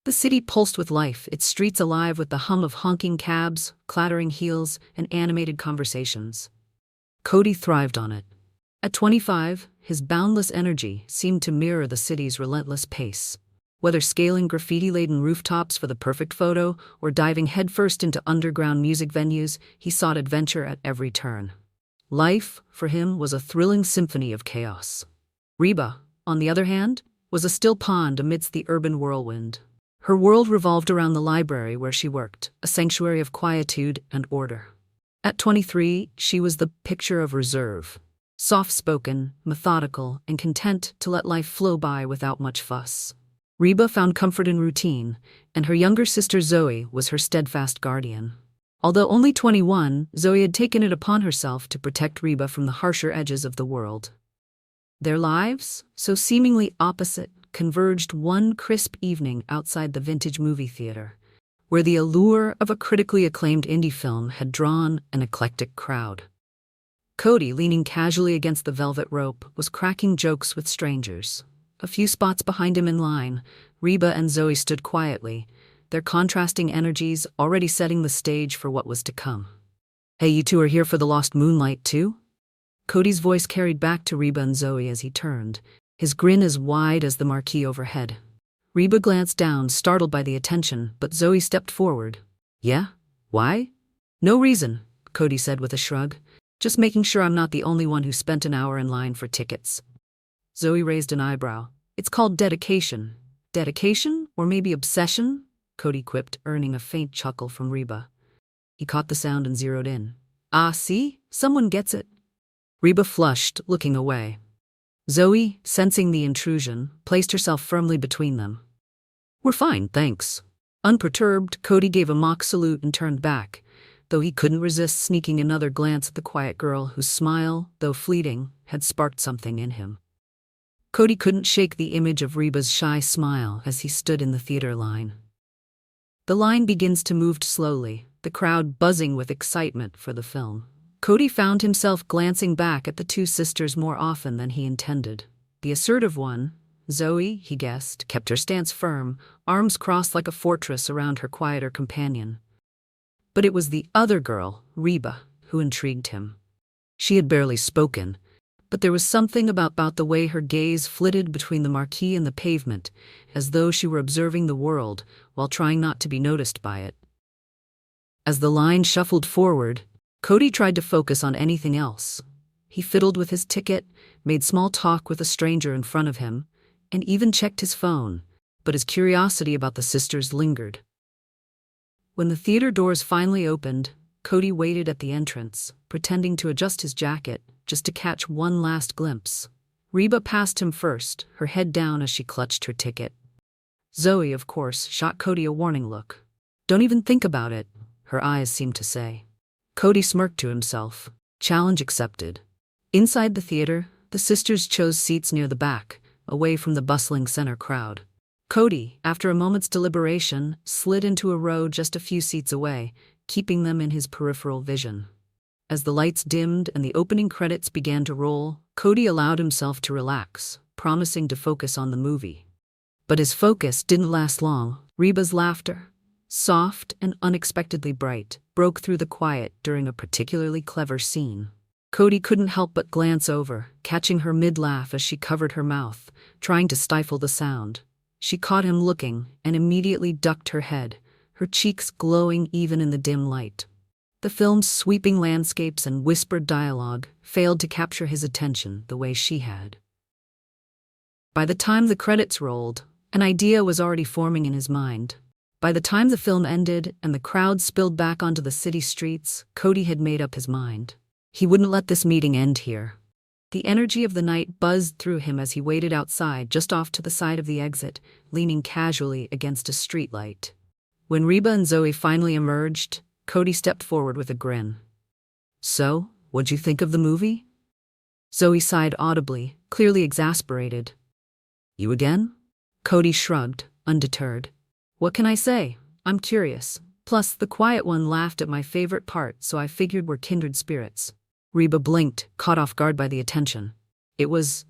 The city pulsed with life, its streets alive with the hum of honking cabs, clattering heels, and animated conversations. Cody thrived on it. At 25, his boundless energy seemed to mirror the city's relentless pace. Whether scaling graffiti-laden rooftops for the perfect photo or diving headfirst into underground music venues, he sought adventure at every turn. Life, for him, was a thrilling symphony of chaos. Reba, on the other hand, was a still pond amidst the urban whirlwind. Her world revolved around the library where she worked, a sanctuary of quietude and order. At 23, she was the picture of reserve. Soft-spoken, methodical, and content to let life flow by without much fuss. Reba found comfort in routine, and her younger sister Zoe was her steadfast guardian. Although only 21, Zoe had taken it upon herself to protect Reba from the harsher edges of the world. Their lives, so seemingly opposite, converged one crisp evening outside the vintage movie theater, where the allure of a critically acclaimed indie film had drawn an eclectic crowd. Cody, leaning casually against the velvet rope, was cracking jokes with strangers. A few spots behind him in line, Reba and Zoe stood quietly, their contrasting energies already setting the stage for what was to come. "Hey, you two are here for the Lost Moonlight too?" Cody's voice carried back to Reba and Zoe as he turned, his grin as wide as the marquee overhead. Reba glanced down, startled by the attention, but Zoe stepped forward. "Yeah? Why?" "No reason," Cody said with a shrug. "Just making sure I'm not the only one who spent an hour in line for tickets." Zoe raised an eyebrow. "It's called dedication." "Dedication? Or maybe obsession?" Cody quipped, earning a faint chuckle from Reba. He caught the sound and zeroed in. "Ah, see? Someone gets it." Reba flushed, looking away. Zoe, sensing the intrusion, placed herself firmly between them. "We're fine, thanks." Unperturbed, Cody gave a mock salute and turned back, though he couldn't resist sneaking another glance at the quiet girl whose smile, though fleeting, had sparked something in him. Cody couldn't shake the image of Reba's shy smile as he stood in the theater line. The line begins to move slowly, the crowd buzzing with excitement for the film. Cody found himself glancing back at the two sisters more often than he intended. The assertive one, Zoe, he guessed, kept her stance firm, arms crossed like a fortress around her quieter companion. But it was the other girl, Reba, who intrigued him. She had barely spoken, but there was something about the way her gaze flitted between the marquee and the pavement, as though she were observing the world while trying not to be noticed by it. As the line shuffled forward, Cody tried to focus on anything else. He fiddled with his ticket, made small talk with a stranger in front of him, and even checked his phone, but his curiosity about the sisters lingered. When the theater doors finally opened, Cody waited at the entrance, pretending to adjust his jacket, just to catch one last glimpse. Reba passed him first, her head down as she clutched her ticket. Zoe, of course, shot Cody a warning look. "Don't even think about it," her eyes seemed to say. Cody smirked to himself. Challenge accepted. Inside the theater, the sisters chose seats near the back, away from the bustling center crowd. Cody, after a moment's deliberation, slid into a row just a few seats away, keeping them in his peripheral vision. As the lights dimmed and the opening credits began to roll, Cody allowed himself to relax, promising to focus on the movie. But his focus didn't last long. Reba's laughter, soft and unexpectedly bright, broke through the quiet during a particularly clever scene. Cody couldn't help but glance over, catching her mid-laugh as she covered her mouth, trying to stifle the sound. She caught him looking and immediately ducked her head, her cheeks glowing even in the dim light. The film's sweeping landscapes and whispered dialogue failed to capture his attention the way she had. By the time the credits rolled, an idea was already forming in his mind. By the time the film ended and the crowd spilled back onto the city streets, Cody had made up his mind. He wouldn't let this meeting end here. The energy of the night buzzed through him as he waited outside, just off to the side of the exit, leaning casually against a streetlight. When Reba and Zoe finally emerged, Cody stepped forward with a grin. "So, what'd you think of the movie?" Zoe sighed audibly, clearly exasperated. "You again?" Cody shrugged, undeterred. "What can I say? I'm curious. Plus, the quiet one laughed at my favorite part, so I figured we're kindred spirits." Reba blinked, caught off guard by the attention. "It was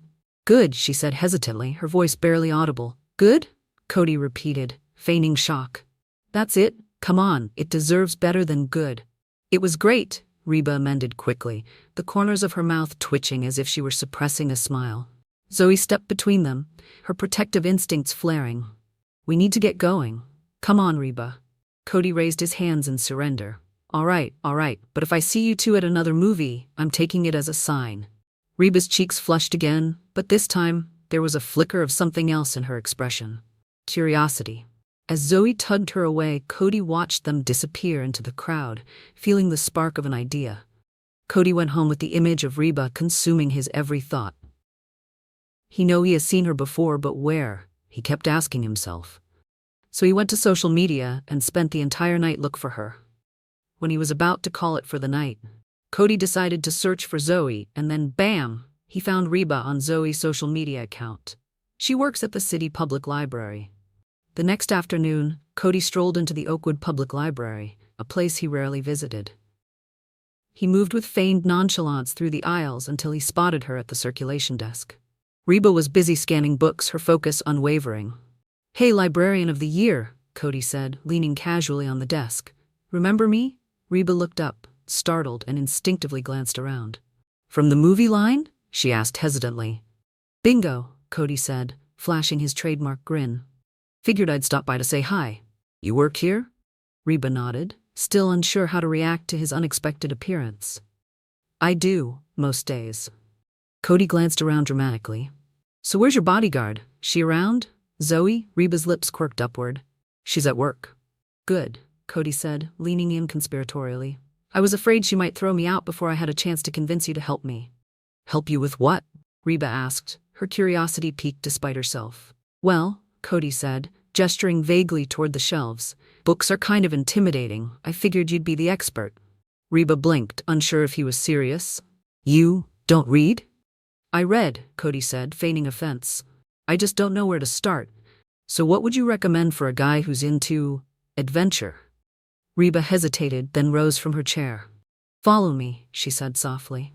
good," she said hesitantly, her voice barely audible. "Good?" Cody repeated, feigning shock. That's it, come on, it deserves better than good. It was great, Reba amended quickly, the corners of her mouth twitching as if she were suppressing a smile. Zoe stepped between them, her protective instincts flaring. We need to get going. Come on, Reba. Cody raised his hands in surrender. All right, but if I see you two at another movie, I'm taking it as a sign. Reba's cheeks flushed again, but this time, there was a flicker of something else in her expression. Curiosity. As Zoe tugged her away, Cody watched them disappear into the crowd, feeling the spark of an idea. Cody went home with the image of Reba consuming his every thought. He knew he has seen her before, but where? He kept asking himself. So he went to social media and spent the entire night looking for her. When he was about to call it for the night, Cody decided to search for Zoe, and then bam, he found Reba on Zoe's social media account. She works at the city public library. The next afternoon, Cody strolled into the Oakwood Public Library, a place he rarely visited. He moved with feigned nonchalance through the aisles until he spotted her at the circulation desk. Reba was busy scanning books, her focus unwavering. Hey, Librarian of the Year, Cody said, leaning casually on the desk. Remember me? Reba looked up, startled, and instinctively glanced around. From the movie line? She asked hesitantly. Bingo, Cody said, flashing his trademark grin. Figured I'd stop by to say hi. You work here? Reba nodded, still unsure how to react to his unexpected appearance. I do, most days. Cody glanced around dramatically. So where's your bodyguard? She around? Zoe? Reba's lips quirked upward. She's at work. Good, Cody said, leaning in conspiratorially. I was afraid she might throw me out before I had a chance to convince you to help me. Help you with what? Reba asked, her curiosity piqued despite herself. Well, Cody said, gesturing vaguely toward the shelves. Books are kind of intimidating. I figured you'd be the expert. Reba blinked, unsure if he was serious. You don't read? I read, Cody said, feigning offense. I just don't know where to start. So what would you recommend for a guy who's into adventure? Reba hesitated, then rose from her chair. Follow me, she said softly.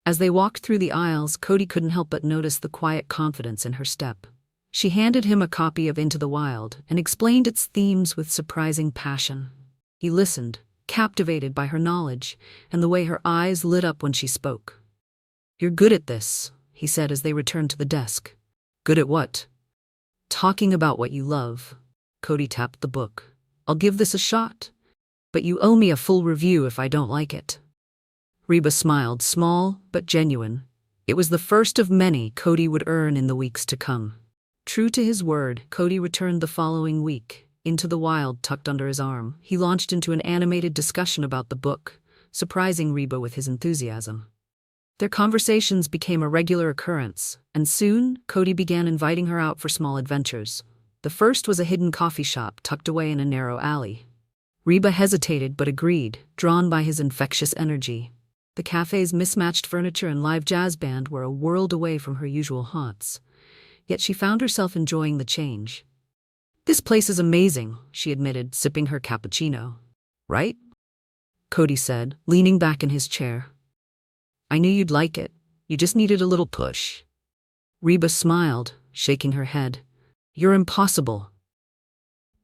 As they walked through the aisles, Cody couldn't help but notice the quiet confidence in her step. She handed him a copy of Into the Wild and explained its themes with surprising passion. He listened, captivated by her knowledge and the way her eyes lit up when she spoke. You're good at this, he said as they returned to the desk. Good at what? Talking about what you love. Cody tapped the book. I'll give this a shot, but you owe me a full review if I don't like it. Reba smiled, small but genuine. It was the first of many Cody would earn in the weeks to come. True to his word, Cody returned the following week, Into the Wild tucked under his arm. He launched into an animated discussion about the book, surprising Reba with his enthusiasm. Their conversations became a regular occurrence, and soon, Cody began inviting her out for small adventures. The first was a hidden coffee shop tucked away in a narrow alley. Reba hesitated but agreed, drawn by his infectious energy. The cafe's mismatched furniture and live jazz band were a world away from her usual haunts. Yet she found herself enjoying the change. This place is amazing, she admitted, sipping her cappuccino. Right? Cody said, leaning back in his chair. I knew you'd like it. You just needed a little push. Reba smiled, shaking her head. You're impossible.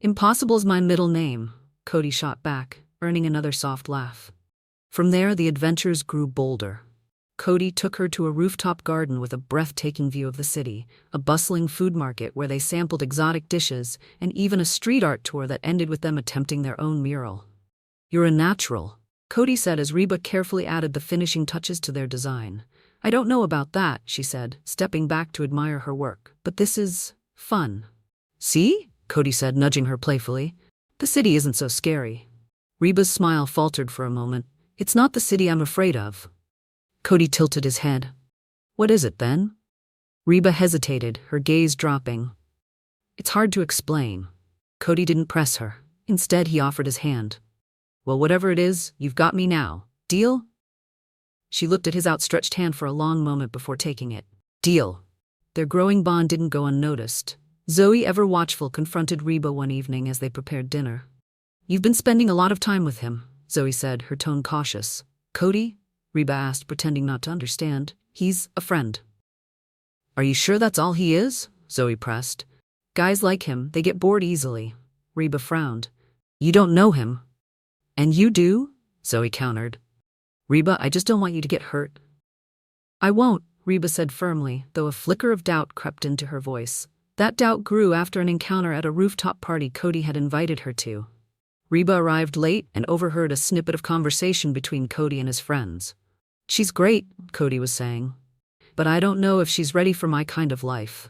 Impossible's my middle name, Cody shot back, earning another soft laugh. From there, the adventures grew bolder. Cody took her to a rooftop garden with a breathtaking view of the city, a bustling food market where they sampled exotic dishes, and even a street art tour that ended with them attempting their own mural. You're a natural, Cody said as Reba carefully added the finishing touches to their design. I don't know about that, she said, stepping back to admire her work, but this is fun. See? Cody said, nudging her playfully. The city isn't so scary. Reba's smile faltered for a moment. It's not the city I'm afraid of. Cody tilted his head. What is it then? Reba hesitated, her gaze dropping. It's hard to explain. Cody didn't press her. Instead, he offered his hand. Well, whatever it is, you've got me now. Deal? She looked at his outstretched hand for a long moment before taking it. Deal. Their growing bond didn't go unnoticed. Zoe, ever watchful, confronted Reba one evening as they prepared dinner. You've been spending a lot of time with him, Zoe said, her tone cautious. Cody? Reba asked, pretending not to understand. He's a friend. Are you sure that's all he is? Zoe pressed. Guys like him, they get bored easily. Reba frowned. You don't know him. And you do? Zoe countered. Reba, I just don't want you to get hurt. I won't, Reba said firmly, though a flicker of doubt crept into her voice. That doubt grew after an encounter at a rooftop party Cody had invited her to. Reba arrived late and overheard a snippet of conversation between Cody and his friends. She's great, Cody was saying. But I don't know if she's ready for my kind of life.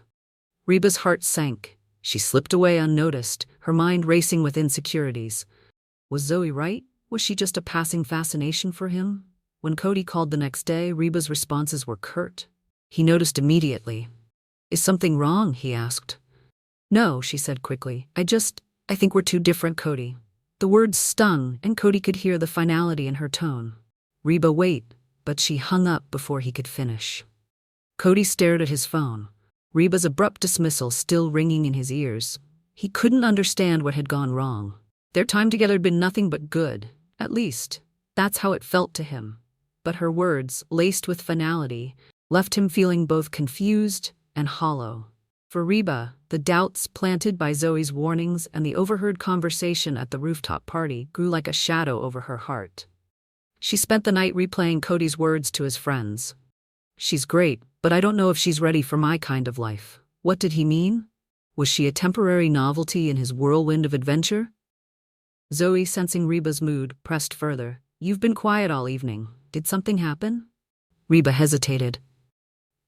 Reba's heart sank. She slipped away unnoticed, her mind racing with insecurities. Was Zoe right? Was she just a passing fascination for him? When Cody called the next day, Reba's responses were curt. He noticed immediately. Is something wrong? He asked. No, she said quickly. I think we're too different, Cody. The words stung, and Cody could hear the finality in her tone. Reba, wait, but she hung up before he could finish. Cody stared at his phone, Reba's abrupt dismissal still ringing in his ears. He couldn't understand what had gone wrong. Their time together had been nothing but good, at least. That's how it felt to him. But her words, laced with finality, left him feeling both confused and hollow. For Reba, the doubts planted by Zoe's warnings and the overheard conversation at the rooftop party grew like a shadow over her heart. She spent the night replaying Cody's words to his friends. She's great, but I don't know if she's ready for my kind of life. What did he mean? Was she a temporary novelty in his whirlwind of adventure? Zoe, sensing Reba's mood, pressed further. You've been quiet all evening. Did something happen? Reba hesitated.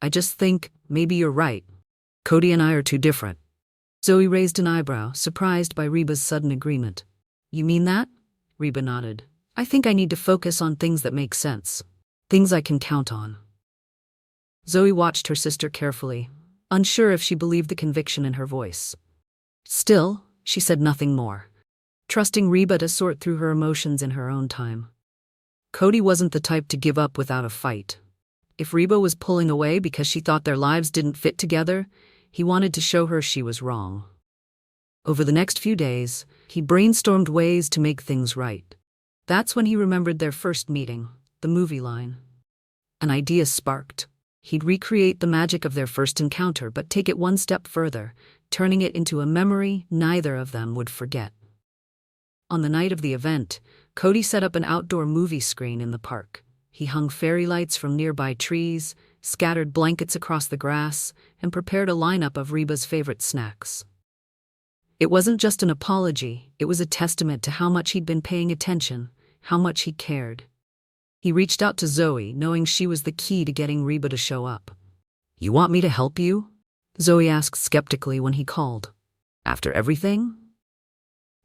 I just think, maybe you're right. Cody and I are too different. Zoe raised an eyebrow, surprised by Reba's sudden agreement. You mean that? Reba nodded. I think I need to focus on things that make sense. Things I can count on. Zoe watched her sister carefully, unsure if she believed the conviction in her voice. Still, she said nothing more, trusting Reba to sort through her emotions in her own time. Cody wasn't the type to give up without a fight. If Reba was pulling away because she thought their lives didn't fit together, he wanted to show her she was wrong. Over the next few days, he brainstormed ways to make things right. That's when he remembered their first meeting, the movie line. An idea sparked. He'd recreate the magic of their first encounter but take it one step further, turning it into a memory neither of them would forget. On the night of the event, Cody set up an outdoor movie screen in the park. He hung fairy lights from nearby trees, scattered blankets across the grass, and prepared a lineup of Reba's favorite snacks. It wasn't just an apology, it was a testament to how much he'd been paying attention, how much he cared. He reached out to Zoe, knowing she was the key to getting Reba to show up. You want me to help you? Zoe asked skeptically when he called. After everything?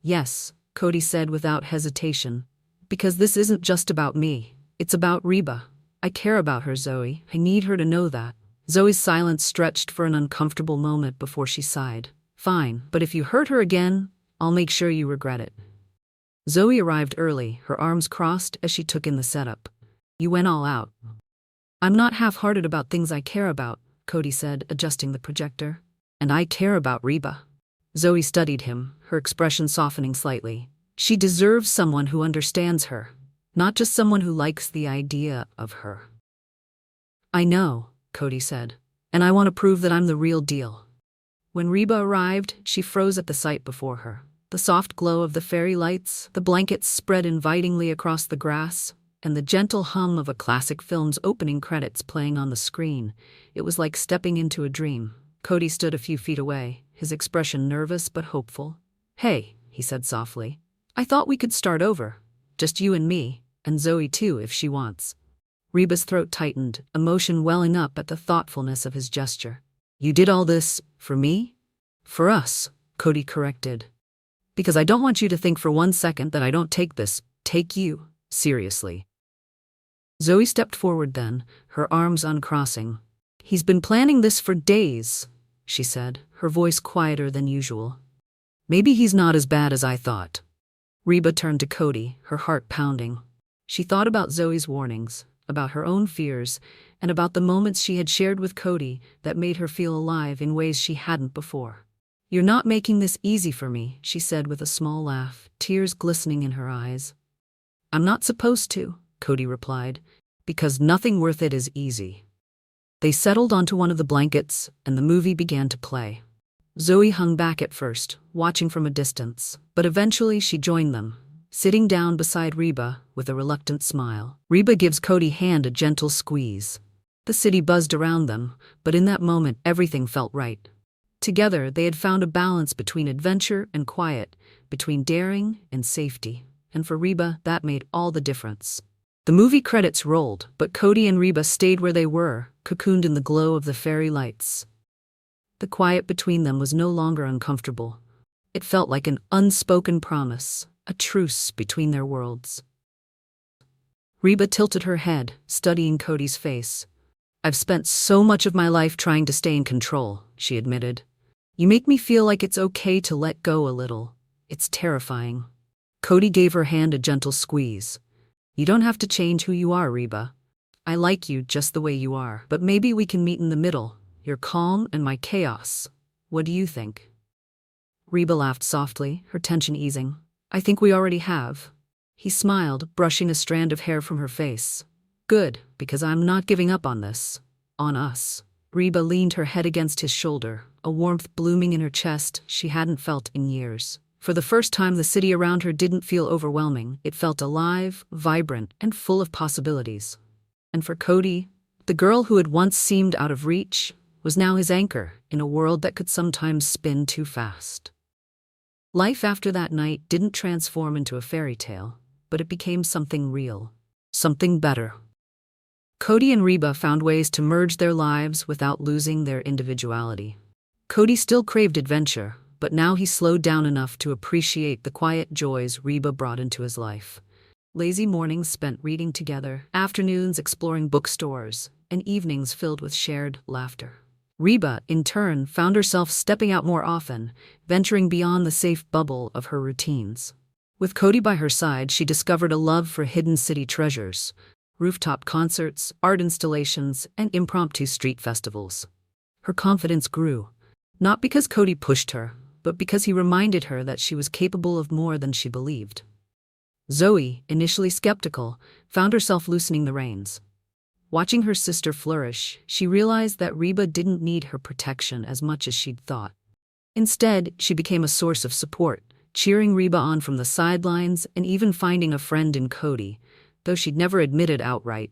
Yes, Cody said without hesitation. Because this isn't just about me. It's about Reba. I care about her, Zoe. I need her to know that. Zoe's silence stretched for an uncomfortable moment before she sighed. Fine, but if you hurt her again, I'll make sure you regret it. Zoe arrived early, her arms crossed as she took in the setup. You went all out. I'm not half-hearted about things I care about, Cody said, adjusting the projector. And I care about Reba. Zoe studied him, her expression softening slightly. She deserves someone who understands her, not just someone who likes the idea of her. I know, Cody said, and I want to prove that I'm the real deal. When Reba arrived, she froze at the sight before her. The soft glow of the fairy lights, the blankets spread invitingly across the grass, and the gentle hum of a classic film's opening credits playing on the screen. It was like stepping into a dream. Cody stood a few feet away, his expression nervous but hopeful. Hey, he said softly. I thought we could start over. Just you and me, and Zoe too if she wants. Reba's throat tightened, emotion welling up at the thoughtfulness of his gesture. You did all this for me? For us, Cody corrected. Because I don't want you to think for 1 second that I don't take you, seriously. Zoe stepped forward then, her arms uncrossing. He's been planning this for days, she said, her voice quieter than usual. Maybe he's not as bad as I thought. Reba turned to Cody, her heart pounding. She thought about Zoe's warnings, about her own fears, and about the moments she had shared with Cody that made her feel alive in ways she hadn't before. You're not making this easy for me, she said with a small laugh, tears glistening in her eyes. I'm not supposed to, Cody replied, because nothing worth it is easy. They settled onto one of the blankets, and the movie began to play. Zoe hung back at first, watching from a distance, but eventually she joined them, sitting down beside Reba with a reluctant smile. Reba gives Cody's hand a gentle squeeze. The city buzzed around them, but in that moment everything felt right. Together they had found a balance between adventure and quiet, between daring and safety, and for Reba that made all the difference. The movie credits rolled, but Cody and Reba stayed where they were, cocooned in the glow of the fairy lights. The quiet between them was no longer uncomfortable. It felt like an unspoken promise, a truce between their worlds. Reba tilted her head, studying Cody's face. "I've spent so much of my life trying to stay in control," she admitted. "You make me feel like it's okay to let go a little. It's terrifying." Cody gave her hand a gentle squeeze. "You don't have to change who you are, Reba. I like you just the way you are, but maybe we can meet in the middle. Your calm and my chaos. What do you think?" Reba laughed softly, her tension easing. "I think we already have." He smiled, brushing a strand of hair from her face. "Good, because I'm not giving up on this. On us." Reba leaned her head against his shoulder, a warmth blooming in her chest she hadn't felt in years. For the first time, the city around her didn't feel overwhelming. It felt alive, vibrant, and full of possibilities. And for Cody, the girl who had once seemed out of reach, was now his anchor in a world that could sometimes spin too fast. Life after that night didn't transform into a fairy tale, but it became something real, something better. Cody and Reba found ways to merge their lives without losing their individuality. Cody still craved adventure, but now he slowed down enough to appreciate the quiet joys Reba brought into his life. Lazy mornings spent reading together, afternoons exploring bookstores, and evenings filled with shared laughter. Reba, in turn, found herself stepping out more often, venturing beyond the safe bubble of her routines. With Cody by her side, she discovered a love for hidden city treasures, rooftop concerts, art installations, and impromptu street festivals. Her confidence grew, not because Cody pushed her, but because he reminded her that she was capable of more than she believed. Zoe, initially skeptical, found herself loosening the reins. Watching her sister flourish, she realized that Reba didn't need her protection as much as she'd thought. Instead, she became a source of support, cheering Reba on from the sidelines and even finding a friend in Cody, though she'd never admitted outright.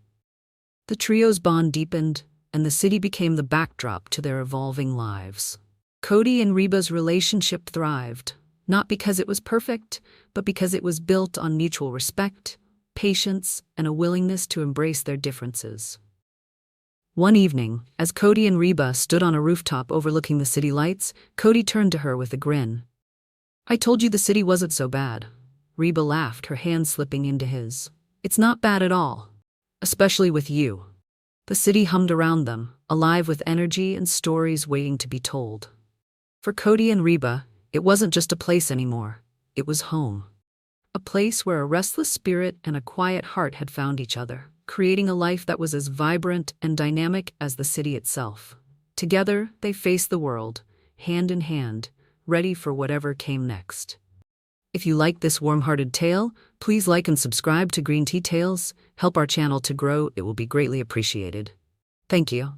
The trio's bond deepened, and the city became the backdrop to their evolving lives. Cody and Reba's relationship thrived, not because it was perfect, but because it was built on mutual respect, patience, and a willingness to embrace their differences. One evening, as Cody and Reba stood on a rooftop overlooking the city lights, Cody turned to her with a grin. "I told you the city wasn't so bad." Reba laughed, her hand slipping into his. "It's not bad at all. Especially with you." The city hummed around them, alive with energy and stories waiting to be told. For Cody and Reba, it wasn't just a place anymore. It was home. A place where a restless spirit and a quiet heart had found each other, creating a life that was as vibrant and dynamic as the city itself. Together, they faced the world, hand in hand, ready for whatever came next. If you like this warm-hearted tale, please like and subscribe to Green Tea Tales. Help our channel to grow. It will be greatly appreciated. Thank you.